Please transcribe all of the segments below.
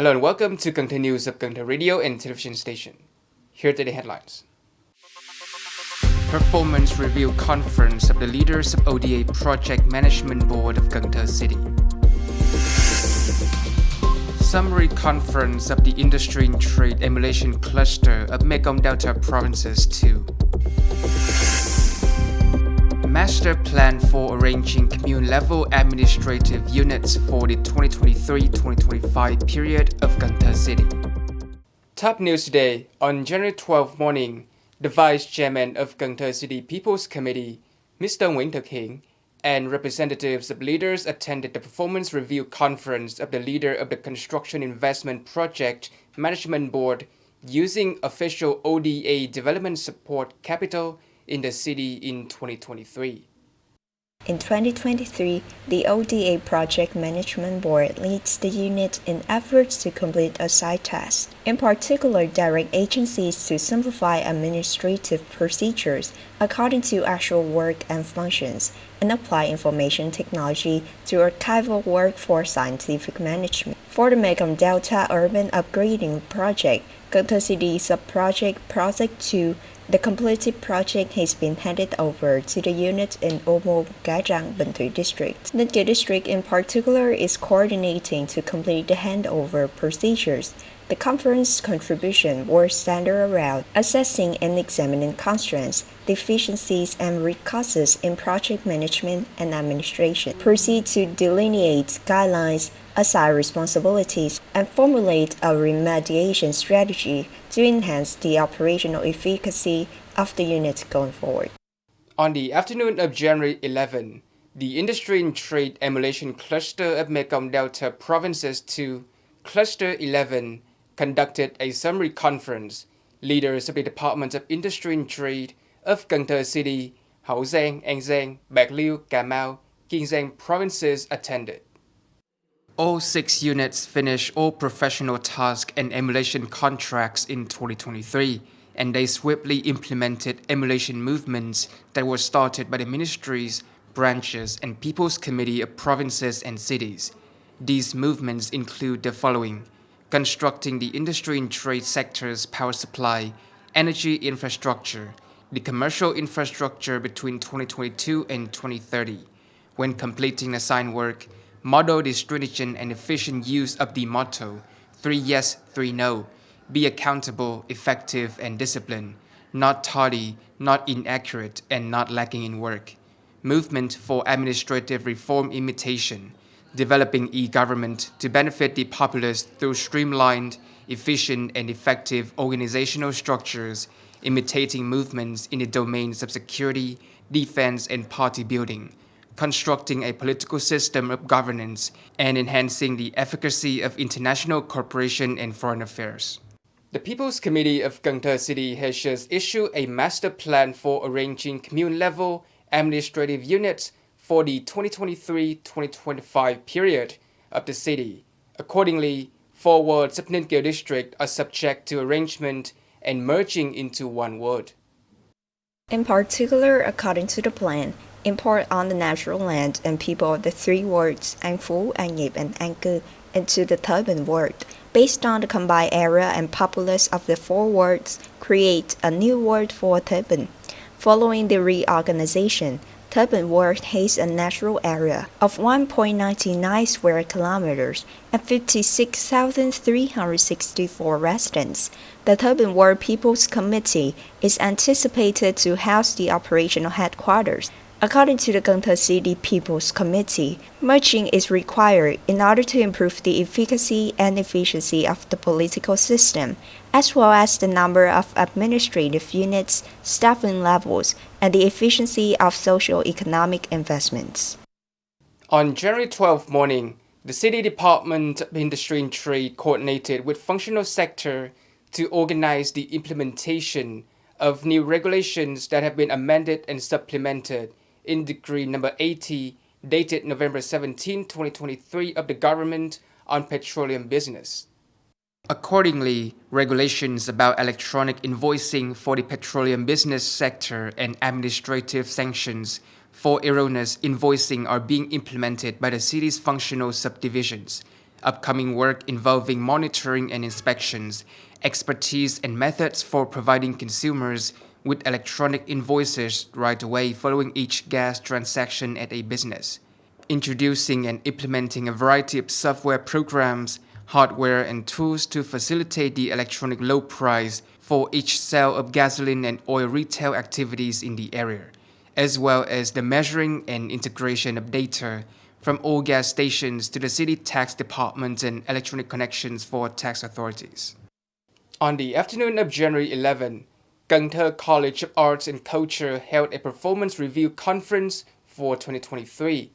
Hello and welcome to Cần Thơ News of Cần Thơ Radio and Television Station. Here are the headlines. Performance Review Conference of the Leaders of ODA Project Management Board of Cần Thơ City. Summary Conference of the Industry and Trade Emulation Cluster of Mekong Delta Provinces 2. Master Plan for Arranging Commune-level Administrative Units for the 2023-2025 period of Cần Thơ City. Top news today. On January 12 morning, the Vice Chairman of Cần Thơ City People's Committee, Mr. Những, Thực, Hình, and representatives of leaders attended the Performance Review Conference of the leader of the Construction Investment Project Management Board using official ODA Development Support Capital in the city in 2023. In 2023, the ODA Project Management Board leads the unit in efforts to complete a site task, in particular direct agencies to simplify administrative procedures according to actual work and functions, and apply information technology to archival work for scientific management. For the Mekong Delta Urban Upgrading Project, Cần Thơ City Sub-Project Project 2, the completed project has been handed over to the unit in Ô Cái Răng, Bình Thủy District. The district in particular is coordinating to complete the handover procedures. The conference contribution was centered around assessing and examining constraints, deficiencies, and root causes in project management and administration. Proceed to delineate guidelines, assign responsibilities, and formulate a remediation strategy to enhance the operational efficacy of the unit going forward. On the afternoon of January 11, the Industry and Trade Emulation Cluster of Mekong Delta Provinces 2, Cluster 11, conducted a summary conference. Leaders of the Department of Industry and Trade of Cần Thơ City, Hậu Giang, An Giang, Bạc Liêu, Cà Mau, Kiên Giang provinces attended. All 6 units finished all professional task and emulation contracts in 2023, and they swiftly implemented emulation movements that were started by the ministries, branches, and People's Committee of provinces and cities. These movements include the following: constructing the industry and trade sector's power supply, energy infrastructure, the commercial infrastructure between 2022 and 2030. When completing assigned work, model the stringent and efficient use of the motto, 3 yes, 3 no, be accountable, effective, and disciplined, not tardy, not inaccurate, and not lacking in work. Movement for administrative reform imitation, developing e-government to benefit the populace through streamlined, efficient, and effective organizational structures, imitating movements in the domains of security, defense, and party building, constructing a political system of governance, and enhancing the efficacy of international cooperation and foreign affairs. The People's Committee of Cần Thơ City has just issued a master plan for arranging commune-level administrative units for the 2023-2025 period of the city. Accordingly, 4 wards of Ninh Kiều District are subject to arrangement and merging into 1 ward. In particular, according to the plan, import on the natural land and people of the 3 wards, An Phú, An Nhịp, and An Cư, into the Thời ward. Based on the combined area and populace of the 4 wards, create a new ward for Thời. Following the reorganization, Thời ward has a natural area of 1.99 square kilometers and 56,364 residents. The Thời Ward People's Committee is anticipated to house the operational headquarters. According to the Cần Thơ City People's Committee, merging is required in order to improve the efficacy and efficiency of the political system, as well as the number of administrative units, staffing levels, and the efficiency of socio-economic investments. On January 12 morning, the City Department of Industry and Trade coordinated with functional sector to organize the implementation of new regulations that have been amended and supplemented in Decree number 80, dated November 17, 2023 of the government on petroleum business. Accordingly, regulations about electronic invoicing for the petroleum business sector and administrative sanctions for erroneous invoicing are being implemented by the city's functional subdivisions. upcoming work involving monitoring and inspections, expertise and methods for providing consumers with electronic invoices right away following each gas transaction at a business, introducing and implementing a variety of software programs, hardware and tools to facilitate the electronic low price for each sale of gasoline and oil retail activities in the area, as well as the measuring and integration of data from all gas stations to the city tax department and electronic connections for tax authorities. On the afternoon of January 11, Cần Thơ College of Arts and Culture held a performance review conference for 2023.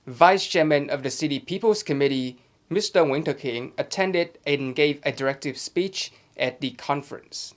Vice Chairman of the City People's Committee, Mr. Nguyễn Thực Hiện, attended and gave a directive speech at the conference.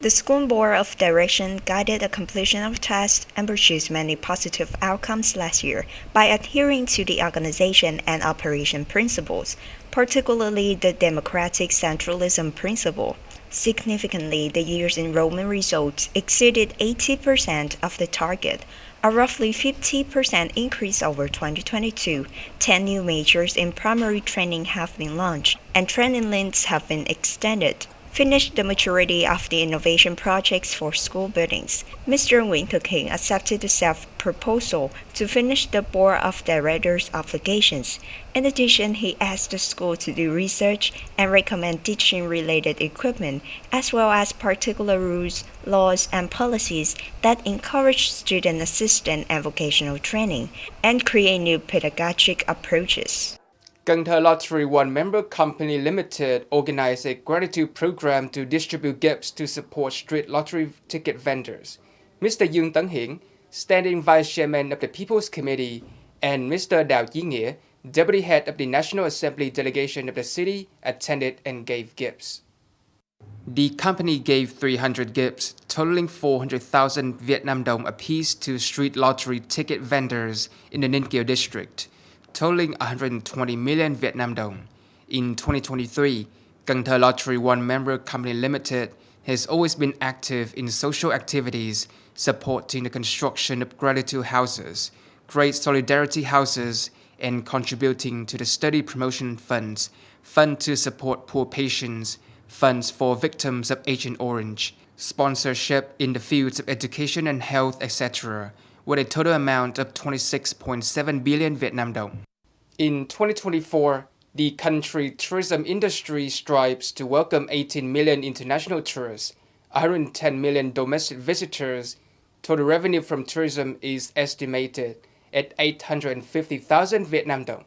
The School Board of Direction guided the completion of tests and produced many positive outcomes last year by adhering to the organization and operation principles, particularly the democratic centralism principle. Significantly, the year's enrollment results exceeded 80% of the target, a roughly 50% increase over 2022. 10 new majors in primary training have been launched, and training lengths have been extended. Finished the majority of the innovation projects for school buildings. Mr. Nguyễn Thực Hiện accepted the self-proposal to finish the Board of Directors' obligations. In addition, he asked the school to do research and recommend teaching-related equipment, as well as particular rules, laws, and policies that encourage student assistant and vocational training, and create new pedagogic approaches. Cần Thơ Lottery One Member Company Limited organized a gratitude program to distribute gifts to support street lottery ticket vendors. Mr. Dương Tấn Hiển, Standing Vice Chairman of the People's Committee, and Mr. Đào Chí Nghĩa, Deputy Head of the National Assembly Delegation of the city, attended and gave gifts. The company gave 300 gifts, totaling 400,000 Vietnam dong apiece to street lottery ticket vendors in the Ninh Kiều district, totaling 120 million Vietnam dong. In 2023, Cần Thơ Lottery One Member Company Limited has always been active in social activities, supporting the construction of gratitude houses, great solidarity houses, and contributing to the study promotion funds, fund to support poor patients, funds for victims of Agent Orange, sponsorship in the fields of education and health, etc., with a total amount of 26.7 billion Vietnam dong. In 2024, the country tourism industry strives to welcome 18 million international tourists, 110 million domestic visitors. Total revenue from tourism is estimated at 850,000 Vietnam dong.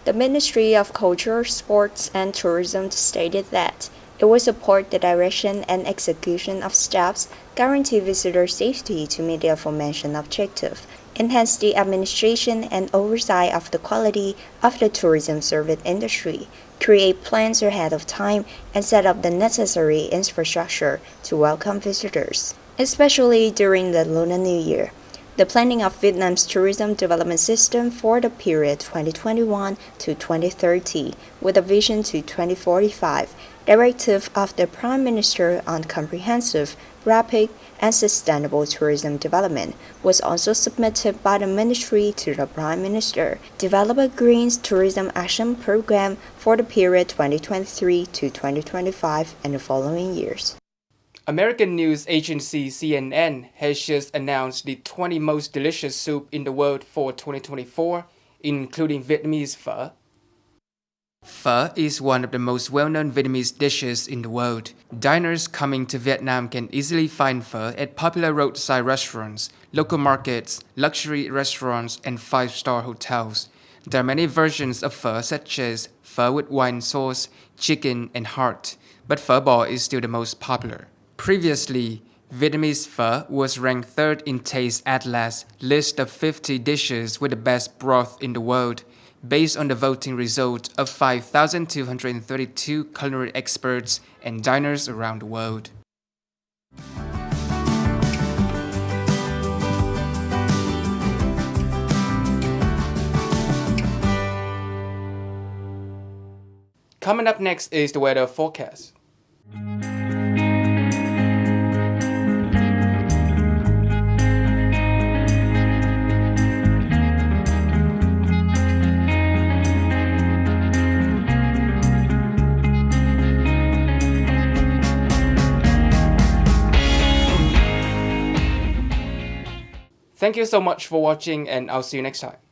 The Ministry of Culture, Sports and Tourism stated that it will support the direction and execution of steps, guarantee visitor safety to meet the aforementioned objective, enhance the administration and oversight of the quality of the tourism service industry, create plans ahead of time, and set up the necessary infrastructure to welcome visitors, especially during the Lunar New Year. The planning of Vietnam's tourism development system for the period 2021 to 2030, with a vision to 2045, Directive of the Prime Minister on Comprehensive, Rapid, and Sustainable Tourism Development was also submitted by the Ministry to the Prime Minister. Develop a Green Tourism Action Program for the period 2023 to 2025 and the following years. American news agency CNN has just announced the 20 most delicious soup in the world for 2024, including Vietnamese pho. Pho is one of the most well-known Vietnamese dishes in the world. Diners coming to Vietnam can easily find pho at popular roadside restaurants, local markets, luxury restaurants, and five-star hotels. There are many versions of pho such as pho with wine sauce, chicken, and heart, but pho bò is still the most popular. Previously, Vietnamese pho was ranked third in Taste Atlas list of 50 dishes with the best broth in the world, based on the voting result of 5,232 culinary experts and diners around the world. Coming up next is the weather forecast. Thank you so much for watching, and I'll see you next time.